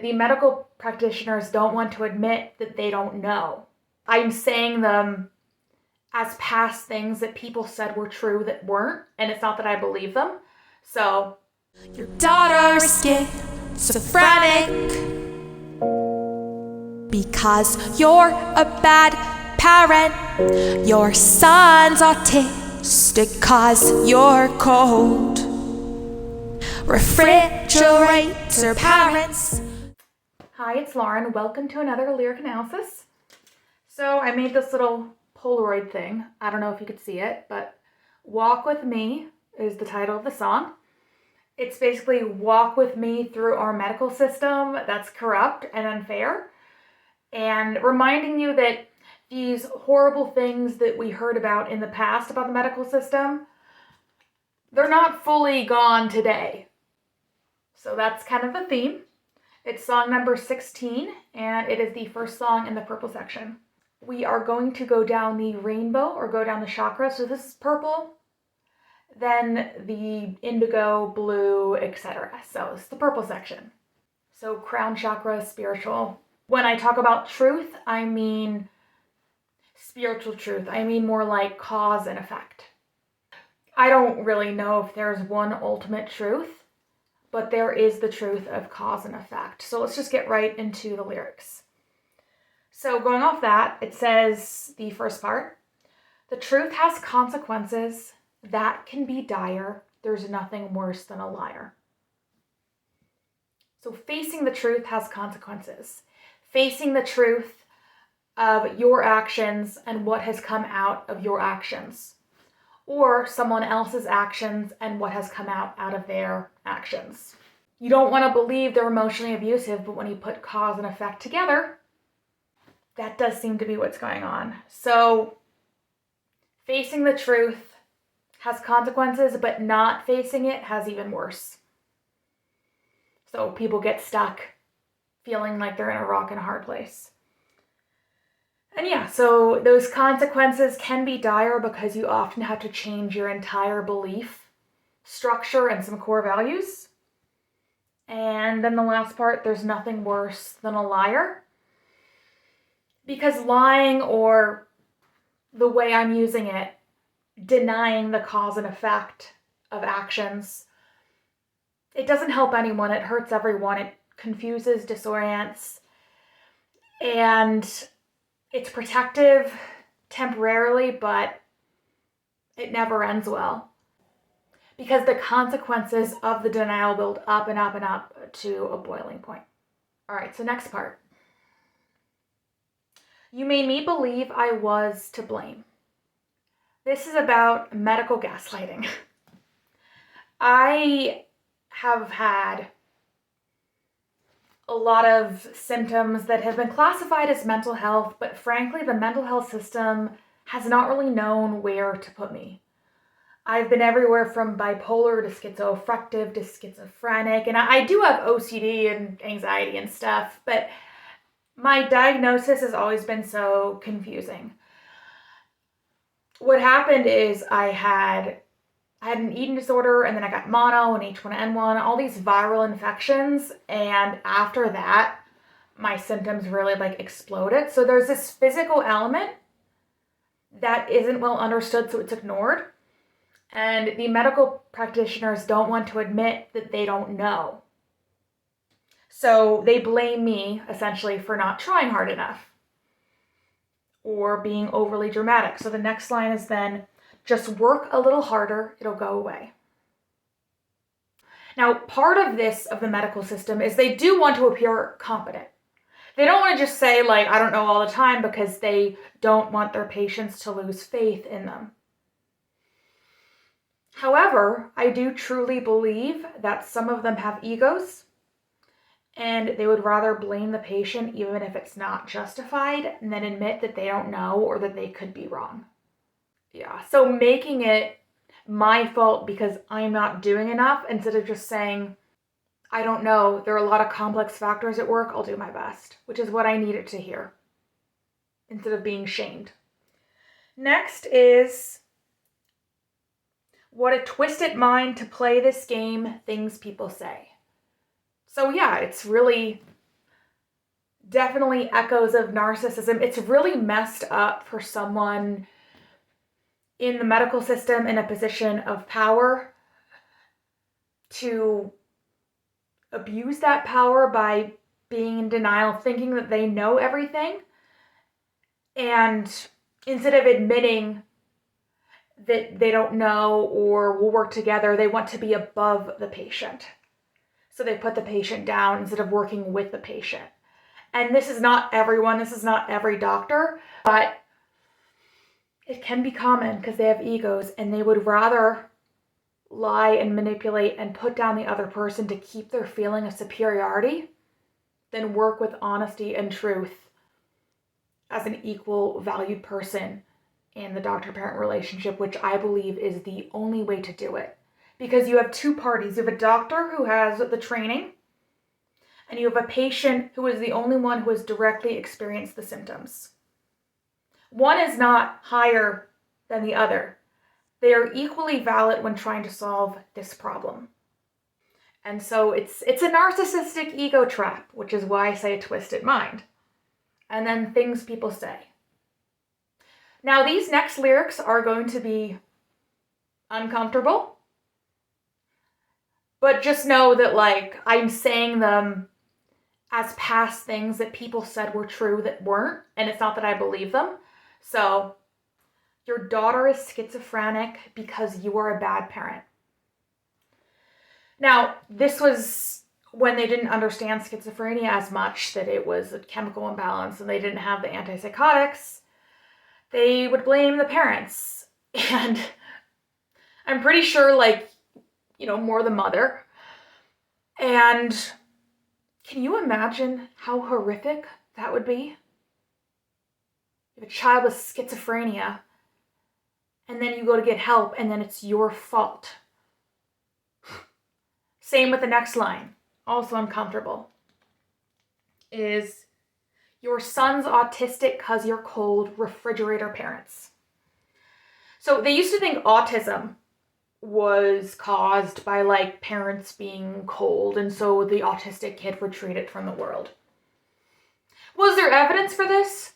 The medical practitioners don't want to admit that they don't know. I'm saying them as past things that people said were true that weren't, and it's not that I believe them. So, your daughter is schizophrenic because you're a bad parent. Your son's autistic cause you're cold. Refrigerator parents. Hi, it's Lauren. Welcome to another lyric analysis. So I made this little Polaroid thing. I don't know if you could see it, but Walk With Me is the title of the song. It's basically walk with me through our medical system that's corrupt and unfair, and reminding you that these horrible things that we heard about in the past about the medical system, they're not fully gone today. So that's kind of the theme. It's song number 16, and it is the first song in the purple section. We are going to go down the rainbow, or go down the chakra. So this is purple, then the indigo, blue, etc. So it's the purple section. So crown chakra, spiritual. When I talk about truth, I mean spiritual truth. I mean more like cause and effect. I don't really know if there's one ultimate truth, but there is the truth of cause and effect. So let's just get right into the lyrics. So going off that, it says, the first part, the truth has consequences that can be dire. There's nothing worse than a liar. So facing the truth has consequences. Facing the truth of your actions and what has come out of your actions, or someone else's actions and what has come out of their actions. You don't want to believe they're emotionally abusive, but when you put cause and effect together, that does seem to be what's going on. So facing the truth has consequences, but not facing it has even worse. So people get stuck feeling like they're in a rock and a hard place. And yeah, so those consequences can be dire because you often have to change your entire belief structure and some core values. And then the last part, there's nothing worse than a liar. Because lying, or the way I'm using it, denying the cause and effect of actions, it doesn't help anyone. It hurts everyone. It confuses, disorients, and it's protective temporarily, but it never ends well. Because the consequences of the denial build up and up and up to a boiling point. All right, so next part. You made me believe I was to blame. This is about medical gaslighting. I have had a lot of symptoms that have been classified as mental health, but frankly, the mental health system has not really known where to put me. I've been everywhere from bipolar to schizoaffective to schizophrenic, and I do have OCD and anxiety and stuff, but my diagnosis has always been so confusing. What happened is I had an eating disorder, and then I got mono and H1N1, all these viral infections, and after that, my symptoms really exploded. So there's this physical element that isn't well understood, so it's ignored. And the medical practitioners don't want to admit that they don't know. So they blame me, essentially, for not trying hard enough or being overly dramatic. So the next line is then, just work a little harder, it'll go away. Now, part of the medical system is they do want to appear competent. They don't want to just say, I don't know all the time, because they don't want their patients to lose faith in them. However, I do truly believe that some of them have egos, and they would rather blame the patient even if it's not justified than admit that they don't know or that they could be wrong. Yeah, so making it my fault because I'm not doing enough, instead of just saying, I don't know, there are a lot of complex factors at work, I'll do my best, which is what I needed to hear, instead of being shamed. Next is, what a twisted mind to play this game, things people say. So yeah, it's really definitely echoes of narcissism. It's really messed up for someone in the medical system in a position of power to abuse that power by being in denial, thinking that they know everything. And instead of admitting that they don't know or will work together, they want to be above the patient. So they put the patient down instead of working with the patient. And this is not everyone, this is not every doctor, but it can be common because they have egos and they would rather lie and manipulate and put down the other person to keep their feeling of superiority than work with honesty and truth as an equal valued person in the doctor-parent relationship, which I believe is the only way to do it. Because you have two parties. You have a doctor who has the training, and you have a patient who is the only one who has directly experienced the symptoms. One is not higher than the other. They are equally valid when trying to solve this problem. And so it's a narcissistic ego trap, which is why I say a twisted mind. And then things people say. Now, these next lyrics are going to be uncomfortable, but just know that, like, I'm saying them as past things that people said were true that weren't, and it's not that I believe them. So, your daughter is schizophrenic because you are a bad parent. Now, this was when they didn't understand schizophrenia as much, that it was a chemical imbalance and they didn't have the antipsychotics. They would blame the parents. And I'm pretty sure, like, more the mother. And can you imagine how horrific that would be? If a child with schizophrenia and then you go to get help and then it's your fault. Same with the next line, also uncomfortable, is your son's autistic because you're cold, refrigerator parents. So they used to think autism was caused by, like, parents being cold, and so the autistic kid retreated from the world. Was there evidence for this?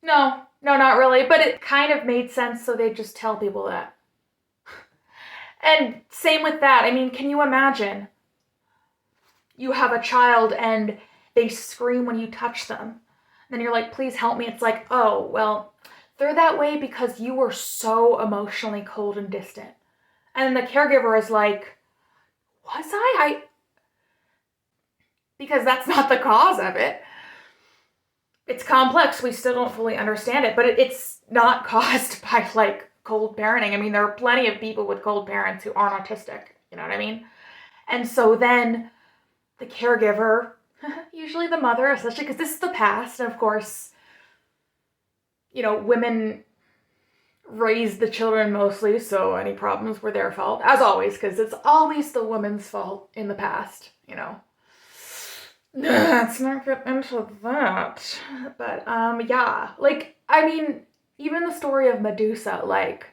No, not really, but it kind of made sense, so they just tell people that. And same with that. I mean, can you imagine? You have a child and they scream when you touch them. Then you're like, please help me. It's like, oh, well, they're that way because you were so emotionally cold and distant. And the caregiver is like, was I? Because that's not the cause of it. It's complex. We still don't fully understand it, but it's not caused by, like, cold parenting. I mean, there are plenty of people with cold parents who aren't autistic. You know what I mean? And so then the caregiver, usually the mother, especially because this is the past, and of course, women raised the children mostly, so any problems were their fault, as always, because it's always the woman's fault in the past, Let's not get into that. But, yeah. Like, I mean, even the story of Medusa, like,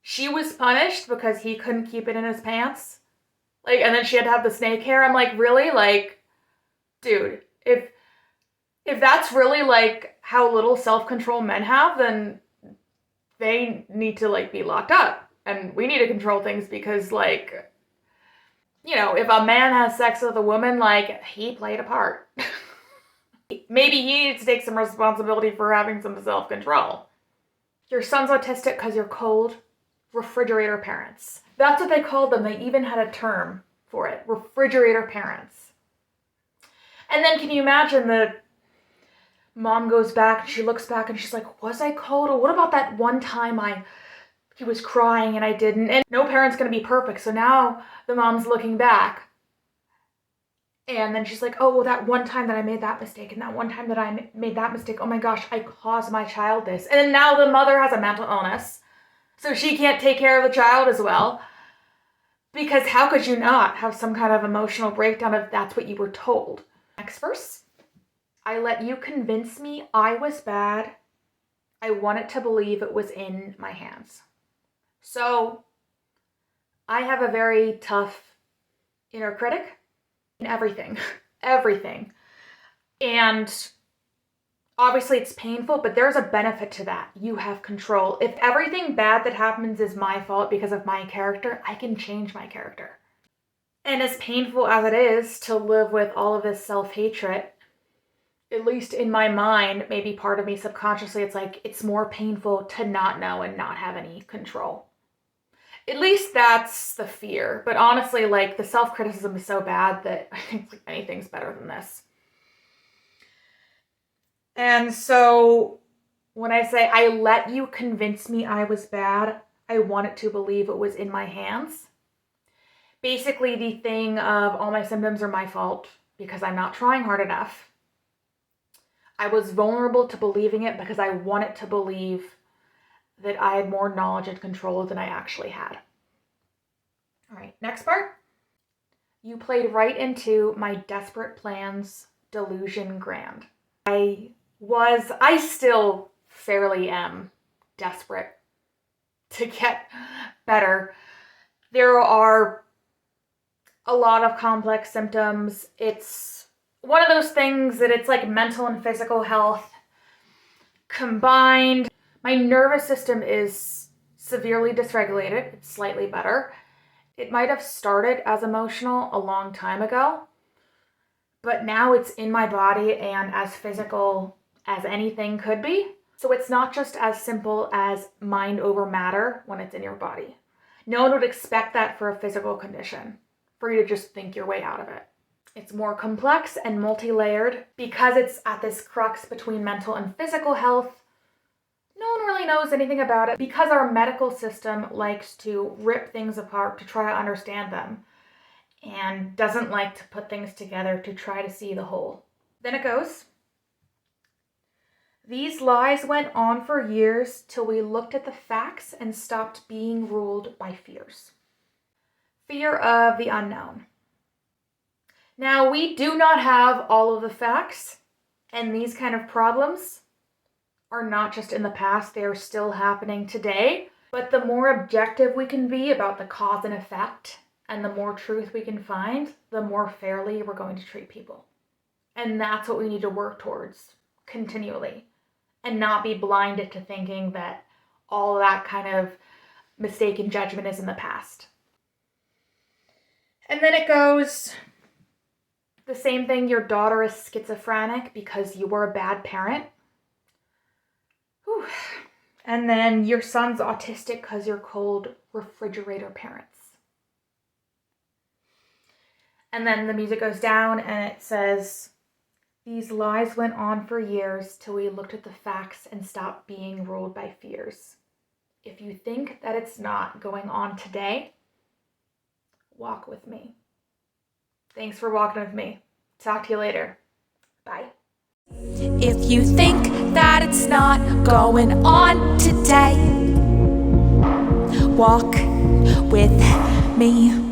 she was punished because he couldn't keep it in his pants. Like, and then she had to have the snake hair. I'm like, really? Like, dude, if that's really, like, how little self-control men have, then they need to, like, be locked up. And we need to control things because, like, if a man has sex with a woman, like, he played a part. Maybe he needs to take some responsibility for having some self-control. Your son's autistic because you're cold, refrigerator parents. That's what they called them. They even had a term for it, refrigerator parents. And then can you imagine the mom goes back, and she looks back and she's like, was I cold? Or what about that one time he was crying and I didn't? And no parent's going to be perfect. So now the mom's looking back. And then she's like, oh, well, that one time that I made that mistake and that one time that I made that mistake, oh my gosh, I caused my child this. And then now the mother has a mental illness, so she can't take care of the child as well. Because how could you not have some kind of emotional breakdown if that's what you were told? Next verse. I let you convince me I was bad. I wanted to believe it was in my hands. So I have a very tough inner critic in everything. And obviously it's painful, but there's a benefit to that. You have control. If everything bad that happens is my fault because of my character, I can change my character. And as painful as it is to live with all of this self-hatred, at least in my mind, maybe part of me subconsciously, it's like it's more painful to not know and not have any control. At least that's the fear. But honestly, like, the self-criticism is so bad that I think like anything's better than this. And so when I say I let you convince me I was bad, I wanted to believe it was in my hands. Basically, the thing of all my symptoms are my fault because I'm not trying hard enough. I was vulnerable to believing it because I wanted to believe that I had more knowledge and control than I actually had. All right, next part. You played right into my desperate plans, delusion grand. I still fairly am desperate to get better. There are a lot of complex symptoms. It's one of those things that it's like mental and physical health combined. My nervous system is severely dysregulated. It's slightly better. It might have started as emotional a long time ago, but now it's in my body and as physical as anything could be. So it's not just as simple as mind over matter when it's in your body. No one would expect that for a physical condition, for you to just think your way out of it. It's more complex and multi-layered because it's at this crux between mental and physical health. No one really knows anything about it because our medical system likes to rip things apart to try to understand them and doesn't like to put things together to try to see the whole. Then it goes. These lies went on for years till we looked at the facts and stopped being ruled by fears. Fear of the unknown. Now, we do not have all of the facts, and these kind of problems are not just in the past, they are still happening today. But the more objective we can be about the cause and effect, and the more truth we can find, the more fairly we're going to treat people. And that's what we need to work towards continually, and not be blinded to thinking that all that kind of mistaken judgment is in the past. And then it goes, the same thing, your daughter is schizophrenic because you were a bad parent. Whew. And then your son's autistic because you're cold refrigerator parents. And then the music goes down and it says, these lies went on for years till we looked at the facts and stopped being ruled by fears. If you think that it's not going on today, walk with me. Thanks for walking with me. Talk to you later. Bye. If you think that it's not going on today, walk with me.